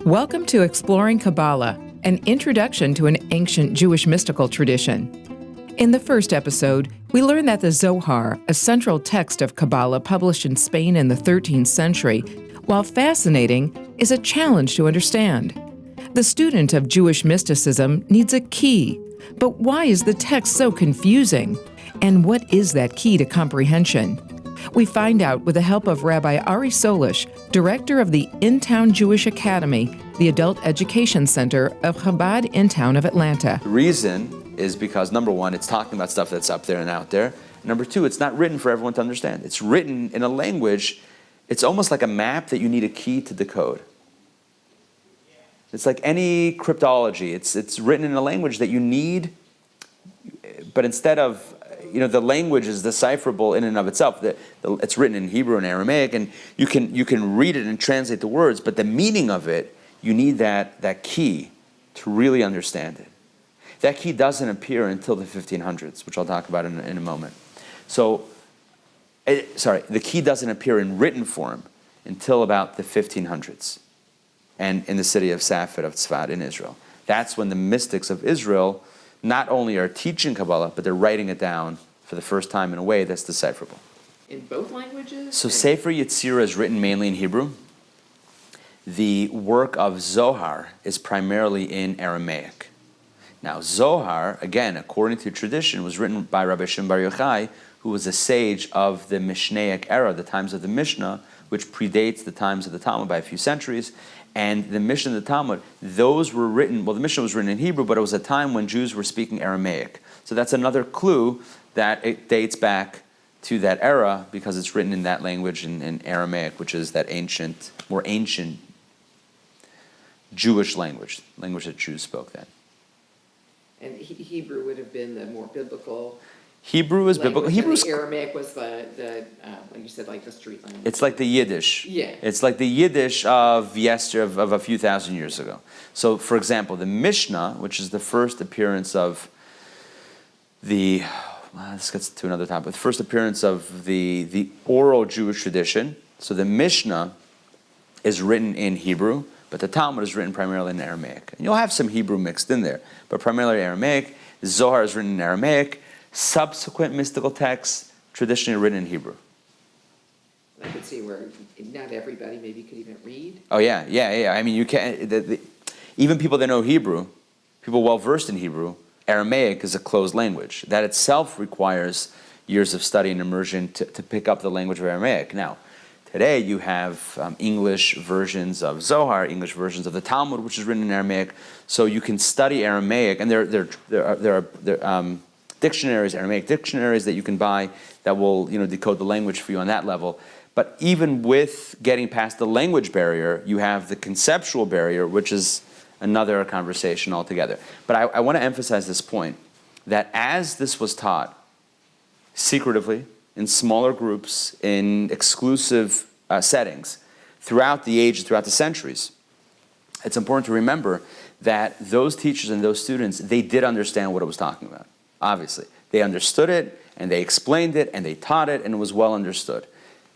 Welcome to Exploring Kabbalah, an introduction to an ancient Jewish mystical tradition. In the first episode, we learn that the Zohar, a central text of Kabbalah published in Spain in the 13th century, while fascinating, is a challenge to understand. The student of Jewish mysticism needs a key, but why is the text so confusing? And what is that key to comprehension? We find out with the help of Rabbi Ari Solish, director of the In-Town Jewish Academy, the adult education center of Chabad In-Town of Atlanta. The reason is because, number one, it's talking about stuff that's up there and out there. Number two, it's not written for everyone to understand. It's written in a language, it's almost like a map that you need a key to decode. It's like any cryptology. It's written in a language that you need, but instead of, the language is decipherable in and of itself. It's written in Hebrew and Aramaic, and you can read it and translate the words, but the meaning of it, you need that key to really understand it. That key doesn't appear until the 1500s, which I'll talk about in a moment. The key doesn't appear in written form until about the 1500s, and in the city of Safed of Tzfat in Israel. That's when the mystics of Israel not only are teaching Kabbalah, but they're writing it down for the first time in a way that's decipherable. In both languages? So Sefer Yetzirah is written mainly in Hebrew. The work of Zohar is primarily in Aramaic. Now Zohar, again, according to tradition, was written by Rabbi Shimon Bar Yochai, who was a sage of the Mishnaic era, the times of the Mishnah, which predates the times of the Talmud by a few centuries. And the Mishnah and the Talmud, those were written, the Mishnah was written in Hebrew, but it was a time when Jews were speaking Aramaic. So that's another clue that it dates back to that era because it's written in that language in Aramaic, which is that more ancient Jewish language that Jews spoke then. And Hebrew would have been the more biblical. Hebrew is biblical. The Aramaic was the like you said, like the street language. It's like the Yiddish. Yeah. It's like the Yiddish of of a few thousand years ago. So, for example, the Mishnah, which is the first appearance of this gets to another topic. The first appearance of the oral Jewish tradition. So the Mishnah is written in Hebrew, but the Talmud is written primarily in Aramaic. And you'll have some Hebrew mixed in there, but primarily Aramaic. The Zohar is written in Aramaic. Subsequent mystical texts, traditionally written in Hebrew. I could see where not everybody maybe could even read. Oh, yeah. I mean, you can't, even people that know Hebrew, people well-versed in Hebrew, Aramaic is a closed language. That itself requires years of study and immersion to pick up the language of Aramaic. Now, today you have English versions of Zohar, English versions of the Talmud, which is written in Aramaic, so you can study Aramaic, and there are dictionaries, Aramaic dictionaries that you can buy that will, decode the language for you on that level. But even with getting past the language barrier, you have the conceptual barrier, which is another conversation altogether. But I want to emphasize this point, that as this was taught secretively, in smaller groups, in exclusive settings, throughout the ages, throughout the centuries, it's important to remember that those teachers and those students, they did understand what it was talking about. Obviously, they understood it, and they explained it, and they taught it, and it was well understood.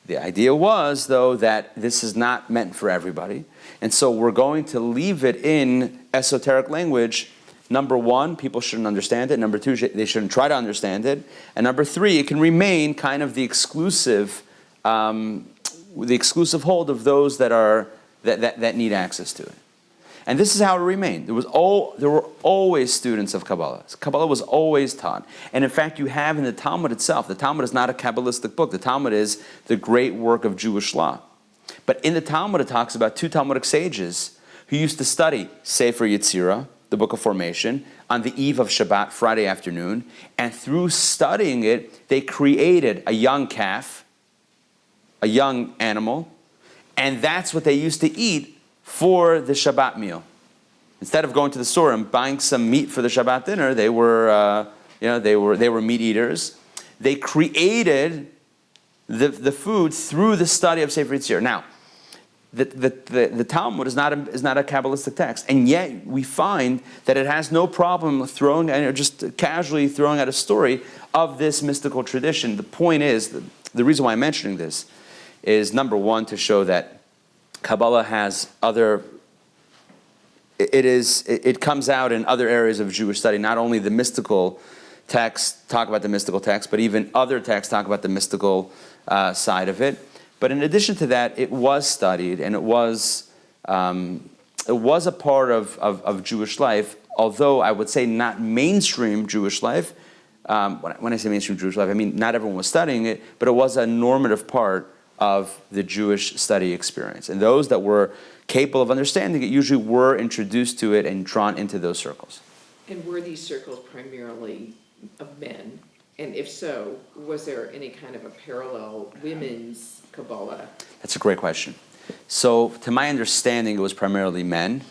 The idea was, though, that this is not meant for everybody, and so we're going to leave it in esoteric language. Number one, people shouldn't understand it. Number two, they shouldn't try to understand it. And number three, it can remain kind of the exclusive hold of those that need access to it. And this is how it remained. There were always students of Kabbalah. Kabbalah was always taught. And in fact, you have in the Talmud itself, the Talmud is not a Kabbalistic book. The Talmud is the great work of Jewish law. But in the Talmud, it talks about two Talmudic sages who used to study Sefer Yetzirah, the Book of Formation, on the eve of Shabbat, Friday afternoon. And through studying it, they created a young calf, a young animal, and that's what they used to eat for the Shabbat meal. Instead of going to the store and buying some meat for the Shabbat dinner, they were meat eaters. They created the food through the study of Sefer Yetzirah. Now, the Talmud is not a Kabbalistic text, and yet we find that it has no problem just casually throwing out a story of this mystical tradition. The point is, the reason why I'm mentioning this is, number one, to show that Kabbalah has other it comes out in other areas of Jewish study. Not only the mystical texts talk about the mystical text, but even other texts talk about the mystical side of it. But in addition to that, it was studied, and it was a part of Jewish life, although I would say not mainstream Jewish life. When I say mainstream Jewish life, I mean not everyone was studying it, but it was a normative part of the Jewish study experience. And those that were capable of understanding it usually were introduced to it and drawn into those circles. And were these circles primarily of men? And if so, was there any kind of a parallel women's Kabbalah? That's a great question. So, to my understanding, it was primarily men.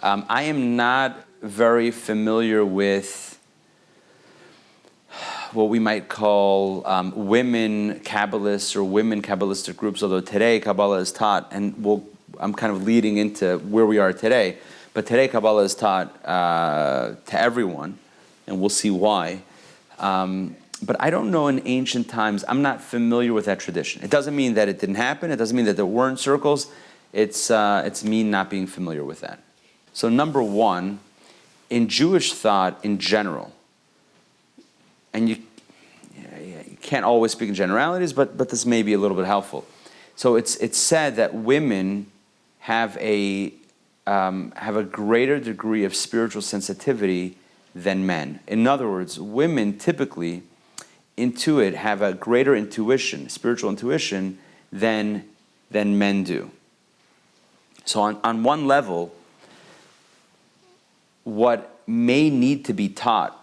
I am not very familiar with what we might call women Kabbalists or women Kabbalistic groups, although today Kabbalah is taught, and I'm kind of leading into where we are today, but today Kabbalah is taught to everyone, and we'll see why. But I don't know in ancient times, I'm not familiar with that tradition. It doesn't mean that it didn't happen, it doesn't mean that there weren't circles, it's me not being familiar with that. So number one, in Jewish thought in general, and you can't always speak in generalities, but this may be a little bit helpful. So it's said that women have a greater degree of spiritual sensitivity than men. In other words, women typically have a greater intuition, spiritual intuition, than men do. So on one level, what may need to be taught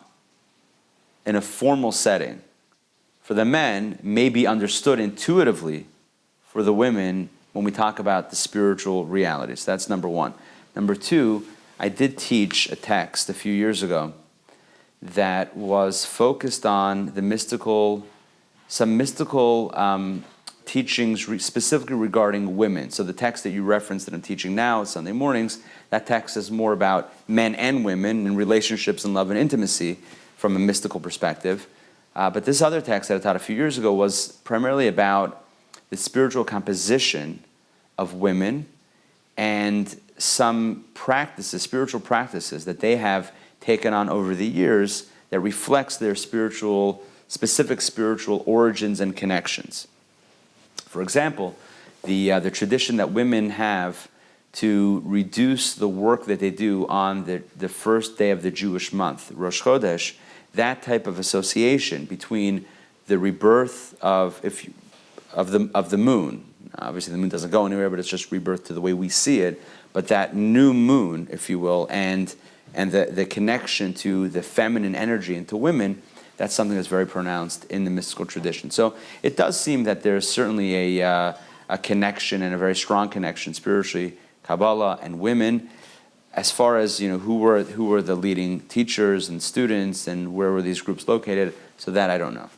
in a formal setting for the men may be understood intuitively for the women when we talk about the spiritual realities. That's number one. Number two, I did teach a text a few years ago that was focused on some mystical teachings specifically regarding women. So the text that you referenced that I'm teaching now, Sunday mornings, that text is more about men and women and relationships and love and intimacy from a mystical perspective. But this other text that I taught a few years ago was primarily about the spiritual composition of women and some practices, spiritual practices that they have taken on over the years that reflects their specific spiritual origins and connections. For example, the tradition that women have to reduce the work that they do on the first day of the Jewish month, Rosh Chodesh, that type of association between the rebirth of the moon. Obviously, the moon doesn't go anywhere, but it's just rebirth to the way we see it. But that new moon, if you will, and the connection to the feminine energy and to women, that's something that's very pronounced in the mystical tradition. So it does seem that there's certainly a connection and a very strong connection spiritually, Kabbalah and women. As far as who were the leading teachers and students and where were these groups located, so that I don't know.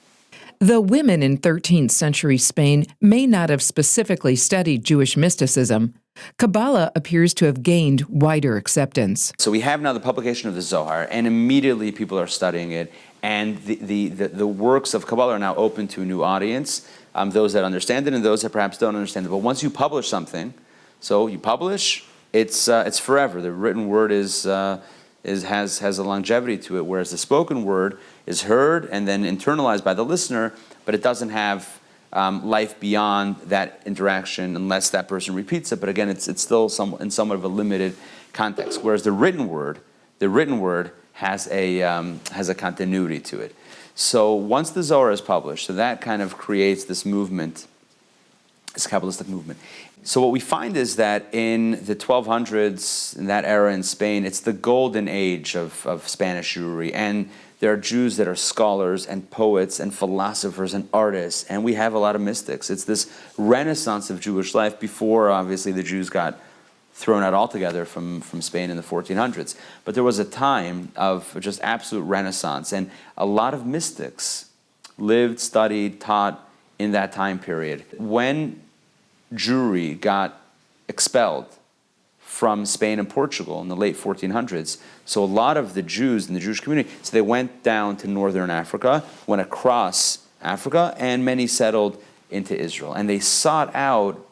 Though women in 13th century Spain may not have specifically studied Jewish mysticism, Kabbalah appears to have gained wider acceptance. So we have now the publication of the Zohar, and immediately people are studying it, and the works of Kabbalah are now open to a new audience, those that understand it and those that perhaps don't understand it. But once you publish something, so you publish, it's forever. The written word has a longevity to it, whereas the spoken word is heard and then internalized by the listener, but it doesn't have life beyond that interaction unless that person repeats it. But again, it's still in somewhat of a limited context. Whereas the written word has a continuity to it. So once the Zohar is published, so that kind of creates this movement, this Kabbalistic movement. So what we find is that in the 1200s, in that era in Spain, it's the golden age of Spanish Jewry. And there are Jews that are scholars and poets and philosophers and artists. And we have a lot of mystics. It's this renaissance of Jewish life before, obviously, the Jews got thrown out altogether from Spain in the 1400s. But there was a time of just absolute renaissance. And a lot of mystics lived, studied, taught in that time period. When Jewry got expelled from Spain and Portugal in the late 1400s. So a lot of the Jews in the Jewish community, so they went down to northern Africa, went across Africa, and many settled into Israel. And they sought out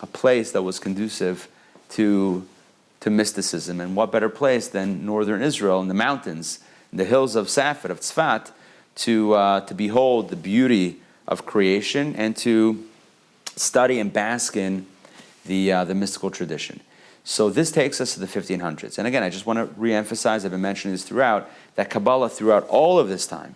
a place that was conducive to to mysticism. And what better place than northern Israel in the mountains, in the hills of Safed, of Tzfat, to behold the beauty of creation and to study and bask in the mystical tradition. So this takes us to the 1500s. And again, I just want to re-emphasize, I've been mentioning this throughout, that Kabbalah throughout all of this time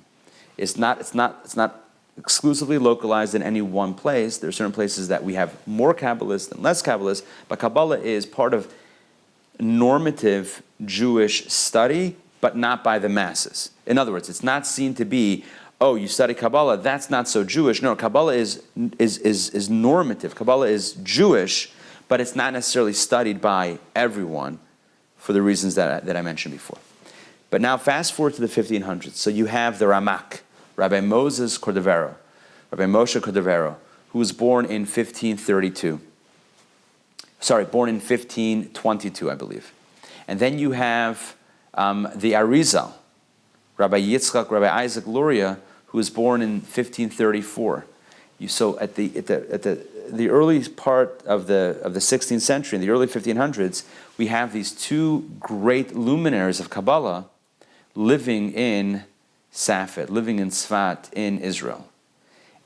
it's not exclusively localized in any one place. There are certain places that we have more Kabbalists and less Kabbalists, but Kabbalah is part of normative Jewish study, but not by the masses. In other words, it's not seen to be, oh, you study Kabbalah, that's not so Jewish. No, Kabbalah is normative. Kabbalah is Jewish, but it's not necessarily studied by everyone for the reasons that I mentioned before. But now fast forward to the 1500s. So you have the Ramak, Rabbi Moses Cordovero, Rabbi Moshe Cordovero, who was born in 1532. Born in 1522, I believe. And then you have the Arizal, Rabbi Yitzchak, Rabbi Isaac Luria, who was born in 1534. So at the early part of the 16th century, in the early 1500s, we have these two great luminaries of Kabbalah living in Safed, living in Tzfat in Israel.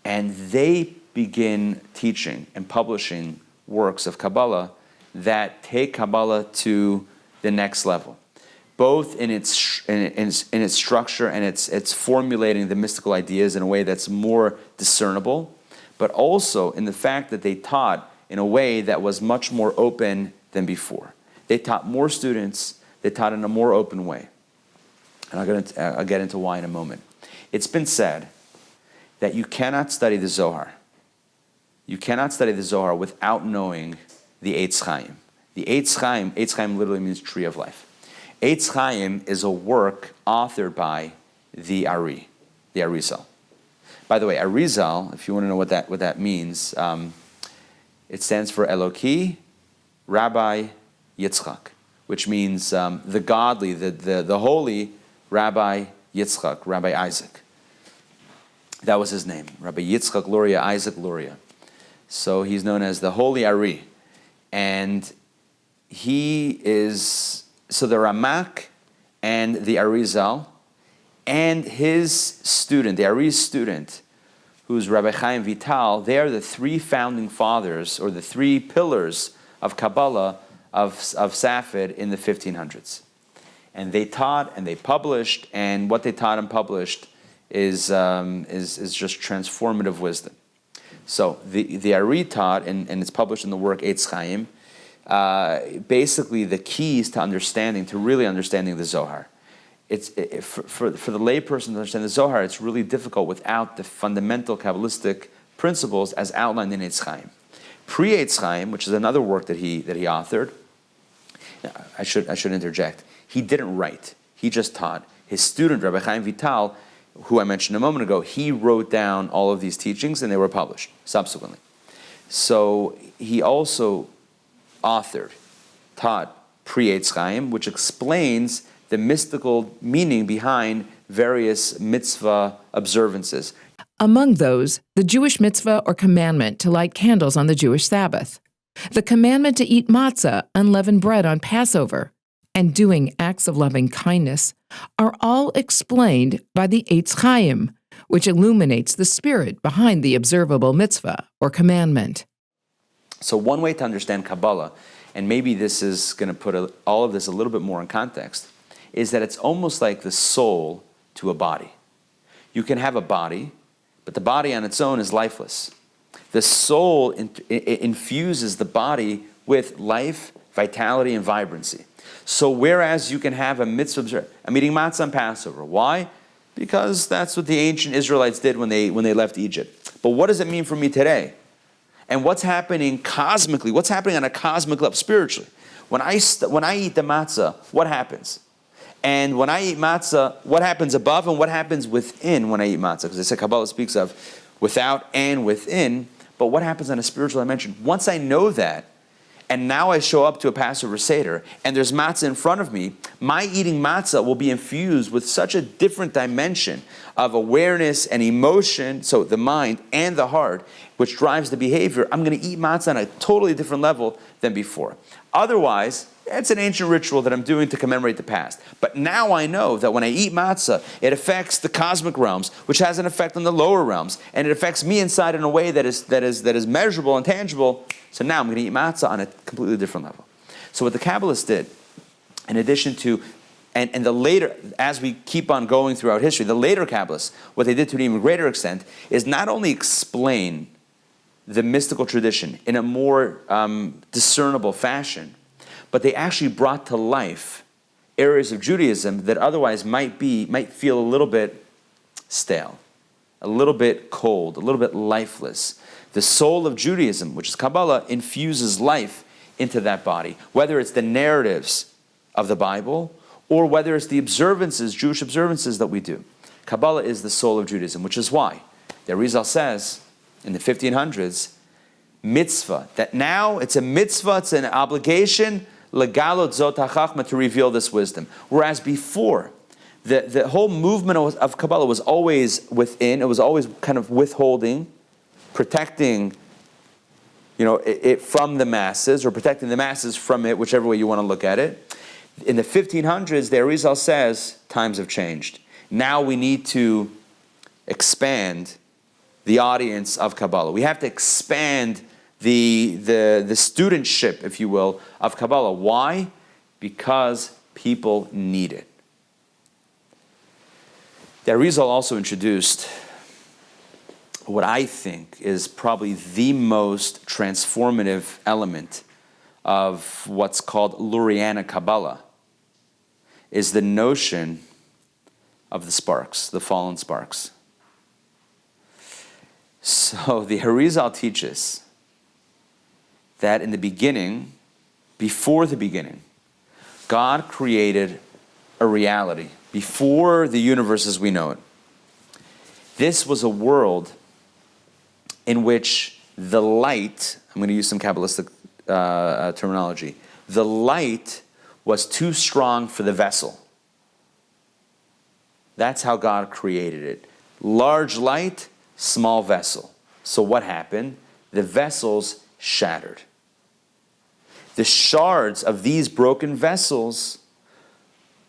And they begin teaching and publishing works of Kabbalah that take Kabbalah to the next level, both in its structure and its formulating the mystical ideas in a way that's more discernible, but also in the fact that they taught in a way that was much more open than before. They taught more students, they taught in a more open way. And I'll get into why in a moment. It's been said that you cannot study the Zohar. You cannot study the Zohar without knowing the Eitz Chaim. The Eitz Chaim literally means tree of life. Eitz Chaim is a work authored by the Arizal. By the way, Arizal, if you want to know what that means, it stands for Eloki Rabbi Yitzchak, which means the godly, the holy Rabbi Yitzchak, Rabbi Isaac. That was his name, Rabbi Yitzchak Luria, Isaac Luria. So he's known as the Holy Ari. And he is, so the Ramak and the Arizal and his student, the Ari's student, who's Rabbi Chaim Vital, they are the three founding fathers, or the three pillars of Kabbalah of Safed in the 1500s. And they taught and they published, and what they taught and published is just transformative wisdom. So the Ari taught, and it's published in the work Eitz Chaim, basically the keys to really understanding the Zohar. For the layperson to understand the Zohar, it's really difficult without the fundamental Kabbalistic principles as outlined in Eitz Chaim. Pre-Eitz Chaim, which is another work that he authored, I should interject. He didn't write. He just taught. His student, Rabbi Chaim Vital, who I mentioned a moment ago, he wrote down all of these teachings and they were published subsequently. So he also taught pre-Eitz Chaim, which explains the mystical meaning behind various mitzvah observances. Among those, the Jewish mitzvah or commandment to light candles on the Jewish Sabbath, the commandment to eat matzah, unleavened bread on Passover, and doing acts of loving kindness are all explained by the Eitz Chaim, which illuminates the spirit behind the observable mitzvah or commandment. So one way to understand Kabbalah, and maybe this is going to put all of this a little bit more in context, is that it's almost like the soul to a body. You can have a body, but the body on its own is lifeless. The soul infuses the body with life, vitality, and vibrancy. So whereas you can have a mitzvah, I'm eating matzah on Passover. Why? Because that's what the ancient Israelites did when they left Egypt. But what does it mean for me today? And what's happening cosmically? What's happening on a cosmic level, spiritually? When I eat the matzah, what happens? And when I eat matzah, what happens above and what happens within when I eat matzah? Because I said Kabbalah speaks of without and within. But what happens on a spiritual dimension? Once I know that, and now I show up to a Passover Seder, and there's matzah in front of me, my eating matzah will be infused with such a different dimension of awareness and emotion, so the mind and the heart, which drives the behavior. I'm going to eat matzah on a totally different level than before. Otherwise, It's an ancient ritual that I'm doing to commemorate the past. But now I know that when I eat matzah, it affects the cosmic realms, which has an effect on the lower realms, and it affects me inside in a way that is measurable and tangible. So now I'm going to eat matzah on a completely different level. So what the Kabbalists did, in addition to, and the later, as we keep on going throughout history, the later Kabbalists, what they did to an even greater extent is not only explain the mystical tradition in a more discernible fashion, but they actually brought to life areas of Judaism that otherwise might feel a little bit stale, a little bit cold, a little bit lifeless. The soul of Judaism, which is Kabbalah, infuses life into that body, whether it's the narratives of the Bible or whether it's the observances, Jewish observances that we do. Kabbalah is the soul of Judaism, which is why the Arizal says in the 1500s, mitzvah, that now it's a mitzvah, it's an obligation, legalot zot hachachma, to reveal this wisdom. Whereas before, the whole movement of Kabbalah was always within, it was always kind of withholding, protecting it from the masses, or protecting the masses from it, whichever way you want to look at it. In the 1500s, the Arizal says, times have changed. Now we need to expand the audience of Kabbalah. We have to expand the studentship, if you will, of Kabbalah. Why? Because people need it. The Arizal also introduced what I think is probably the most transformative element of what's called Luriana Kabbalah, is the notion of the sparks, the fallen sparks. So the Arizal teaches that in the beginning, before the beginning, God created a reality before the universe as we know it. This was a world in which the light, I'm going to use some Kabbalistic terminology, the light was too strong for the vessel. That's how God created it. Large light, small vessel. So what happened? The vessels shattered. The shards of these broken vessels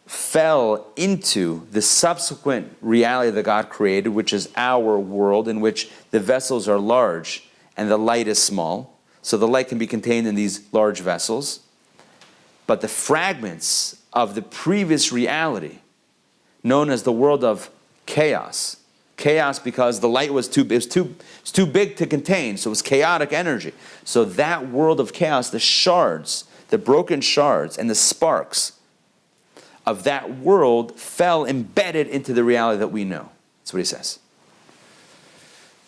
fell into the subsequent reality that God created, which is our world, in which the vessels are large and the light is small. So the light can be contained in these large vessels. But the fragments of the previous reality, known as the world of chaos because the light was too big to contain, so it was chaotic energy. So that world of chaos, the shards, the broken shards and the sparks of that world fell embedded into the reality that we know. That's what he says.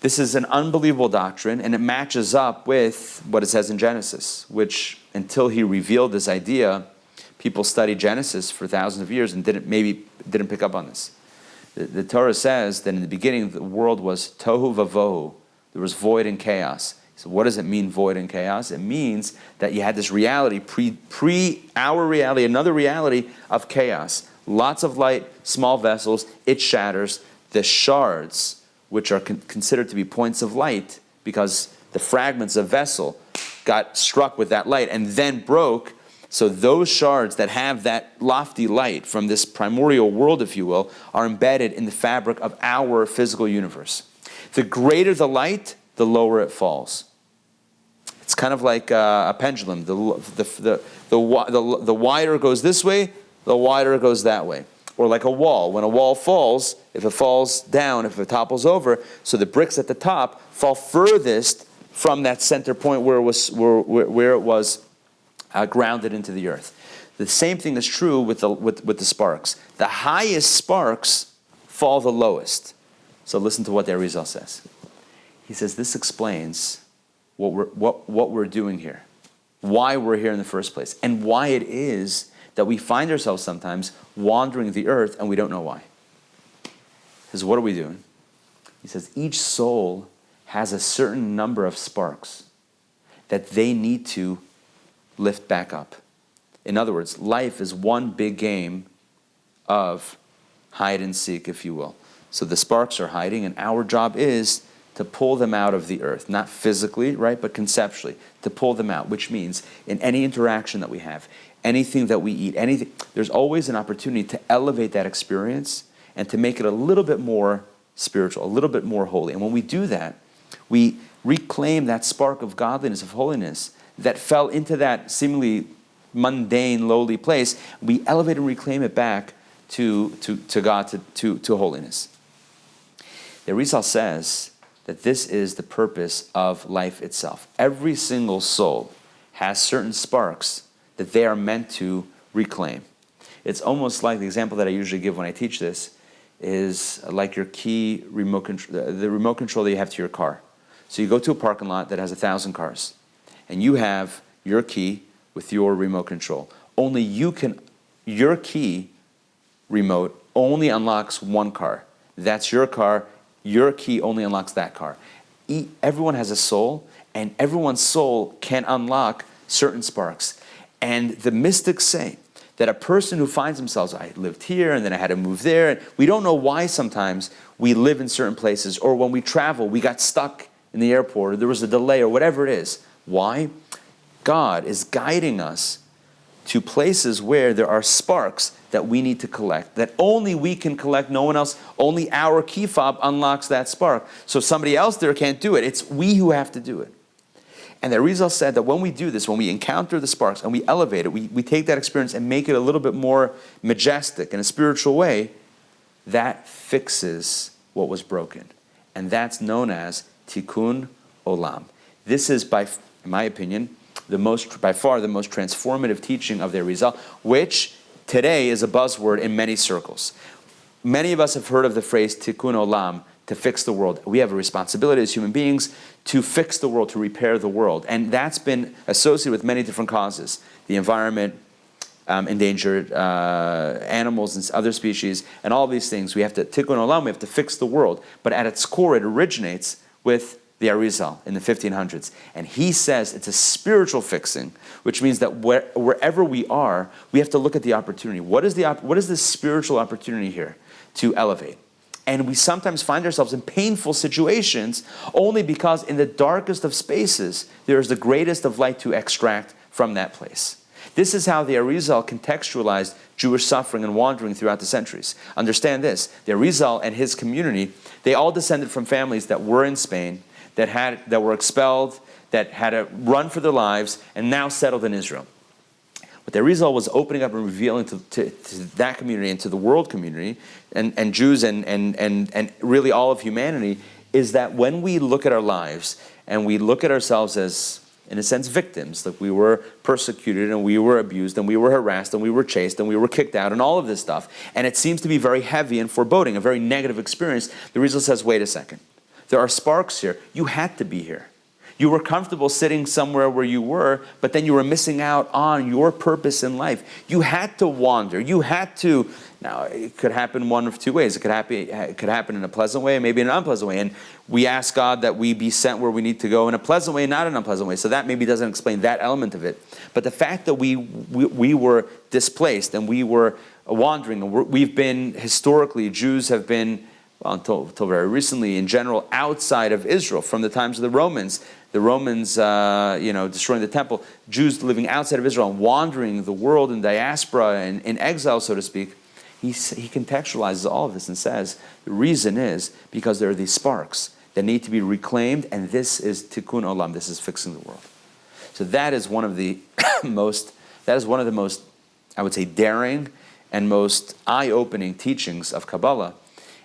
This is an unbelievable doctrine, and it matches up with what it says in Genesis, which until he revealed this idea, people studied Genesis for thousands of years and didn't pick up on this. The Torah says that in the beginning the world was tohu vavohu. There was void and chaos. So what does it mean, void and chaos? It means that you had this reality, pre our reality, another reality of chaos. Lots of light, small vessels, it shatters. The shards, which are considered to be points of light, because the fragments of vessel got struck with that light and then broke. So those shards that have that lofty light from this primordial world, if you will, are embedded in the fabric of our physical universe. The greater the light, the lower it falls. It's kind of like a pendulum. The wider it goes this way, the wider it goes that way. Or like a wall. When a wall falls, if it falls down, if it topples over, so the bricks at the top fall furthest from that center point where it was grounded into the earth. The same thing is true with the sparks. The highest sparks fall the lowest. So listen to what the Arizal says. He says this explains what we're doing here, why we're here in the first place, and why it is that we find ourselves sometimes wandering the earth and we don't know why. Because what are we doing? He says each soul has a certain number of sparks that they need to lift back up. In other words, life is one big game of hide and seek, if you will. So the sparks are hiding, and our job is to pull them out of the earth. Not physically, right, but conceptually, to pull them out, which means in any interaction that we have, anything that we eat, anything, there's always an opportunity to elevate that experience and to make it a little bit more spiritual, a little bit more holy. And when we do that, we reclaim that spark of godliness, of holiness, that fell into that seemingly mundane, lowly place. We elevate and reclaim it back to God, to holiness. The Arizal says that this is the purpose of life itself. Every single soul has certain sparks that they are meant to reclaim. It's almost like the example that I usually give when I teach this is like your key remote control, the remote control that you have to your car. So you go to a parking lot that has 1,000 cars, and you have your key with your remote control. Only your key remote only unlocks one car. That's your car. Your key only unlocks that car. Everyone has a soul, and everyone's soul can unlock certain sparks. And the mystics say that a person who finds themselves, I lived here and then I had to move there, and we don't know why sometimes we live in certain places, or when we travel, we got stuck in the airport, or there was a delay, or whatever it is. Why? God is guiding us to places where there are sparks that we need to collect, that only we can collect, no one else, only our key fob unlocks that spark. So somebody else there can't do it. It's we who have to do it. And the Arizal said that when we do this, when we encounter the sparks and we elevate it, we take that experience and make it a little bit more majestic in a spiritual way, that fixes what was broken. And that's known as tikkun olam. This is, in my opinion, by far the most transformative teaching of the Arizal, which today is a buzzword in many circles. Many of us have heard of the phrase tikkun olam, to fix the world. We have a responsibility as human beings to fix the world, to repair the world. And that's been associated with many different causes. The environment, endangered animals and other species, and all these things. We have to, tikkun olam, we have to fix the world. But at its core, it originates with the Arizal in the 1500s. And he says it's a spiritual fixing, which means that wherever we are, we have to look at the opportunity. What is the spiritual opportunity here to elevate? And we sometimes find ourselves in painful situations only because in the darkest of spaces, there is the greatest of light to extract from that place. This is how the Arizal contextualized Jewish suffering and wandering throughout the centuries. Understand this, the Arizal and his community, they all descended from families that were in Spain, that were expelled, that had to run for their lives, and now settled in Israel. What the Arizal was opening up and revealing to that community and to the world community, and Jews and really all of humanity, is that when we look at our lives and we look at ourselves as, in a sense, victims, like we were persecuted and we were abused and we were harassed and we were chased and we were kicked out and all of this stuff, and it seems to be very heavy and foreboding, a very negative experience, the Arizal says, wait a second. There are sparks here. You had to be here. You were comfortable sitting somewhere where you were, but then you were missing out on your purpose in life. You had to wander. You had to. Now, it could happen one of two ways. It could happen in a pleasant way, maybe in an unpleasant way. And we ask God that we be sent where we need to go in a pleasant way, not an unpleasant way. So that maybe doesn't explain that element of it. But the fact that we were displaced and we were wandering, and we've been, historically, Jews have been, well, until very recently, in general, outside of Israel, from the times of the Romans, destroying the temple, Jews living outside of Israel and wandering the world in diaspora and in exile, so to speak. He contextualizes all of this and says, the reason is because there are these sparks that need to be reclaimed, and this is tikkun olam, this is fixing the world. So that is one of the most, I would say, daring and most eye-opening teachings of Kabbalah.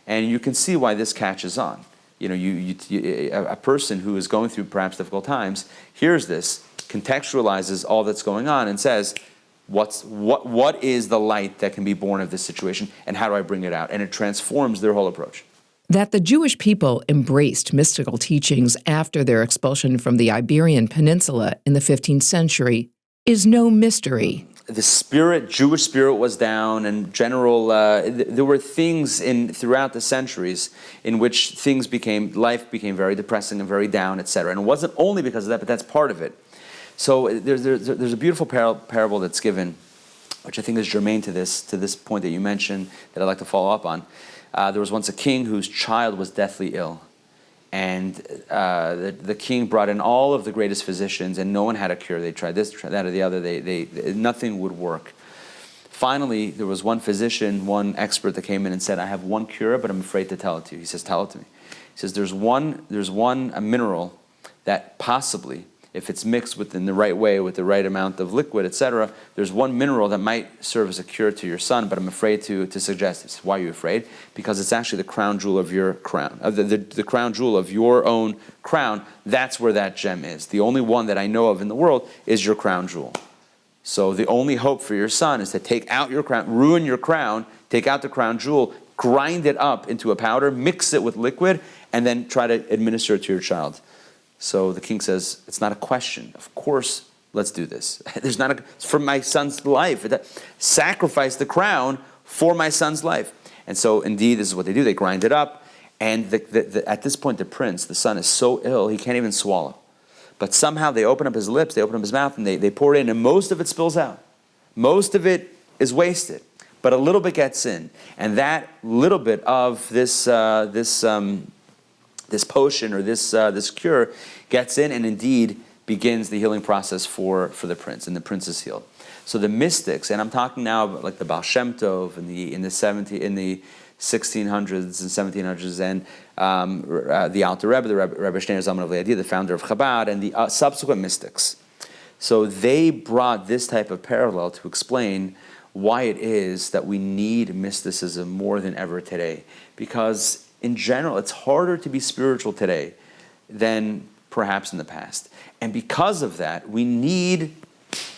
And you can see why this catches on. A person who is going through perhaps difficult times hears this, contextualizes all that's going on, and says, what is the light that can be born of this situation, and how do I bring it out? And it transforms their whole approach. That the Jewish people embraced mystical teachings after their expulsion from the Iberian peninsula in the 15th century is no mystery. The Jewish spirit was down, and there were things throughout the centuries in which life became very depressing and very down, etc. And it wasn't only because of that, but that's part of it. So there's a beautiful parable that's given, which I think is germane to this point that you mentioned, that I'd like to follow up on. There was once a king whose child was deathly ill, And the king brought in all of the greatest physicians, and no one had a cure. They tried this, tried that, or the other. Nothing would work. Finally, there was one physician, one expert that came in and said, I have one cure, but I'm afraid to tell it to you. He says, tell it to me. He says, there's a mineral that possibly, if it's mixed within the right way, with the right amount of liquid, etc., there's one mineral that might serve as a cure to your son, but I'm afraid to suggest it. Why are you afraid? Because it's actually the crown jewel of your crown, the crown jewel of your own crown. That's where that gem is. The only one that I know of in the world is your crown jewel. So the only hope for your son is to take out your crown, ruin your crown, take out the crown jewel, grind it up into a powder, mix it with liquid, and then try to administer it to your child. So the king says, it's not a question. Of course, let's do this. It's for my son's life. Sacrifice the crown for my son's life. And so indeed, this is what they do. They grind it up. And at this point, the prince, the son, is so ill, he can't even swallow. But somehow they open up his lips, they open up his mouth, and they pour it in, and most of it spills out. Most of it is wasted, but a little bit gets in. And that little bit of this potion or this cure gets in, and indeed begins the healing process for the prince, and the prince is healed. So the mystics, and I'm talking now about like the Baal Shem Tov in the 1600s and 1700s, and the Alter Rebbe, the Rebbe Shneur Zalman of Liadi, the founder of Chabad, and the subsequent mystics. So they brought this type of parallel to explain why it is that we need mysticism more than ever today. Because in general, it's harder to be spiritual today than perhaps in the past. And because of that, we need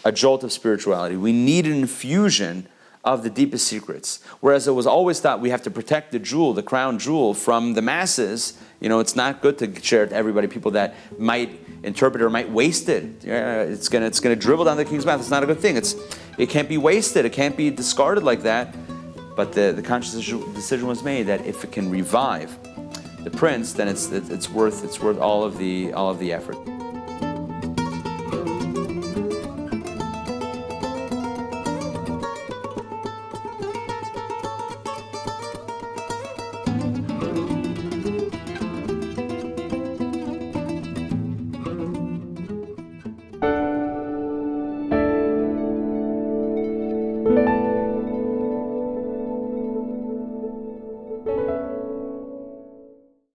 a jolt of spirituality. We need an infusion of the deepest secrets. Whereas it was always thought we have to protect the jewel, the crown jewel, from the masses. It's not good to share it to everybody, people that might interpret it or might waste it. It's gonna dribble down the king's mouth. It's not a good thing. It can't be wasted. It can't be discarded like that. But the conscious decision was made that if it can revive the prince, then it's worth all of the effort.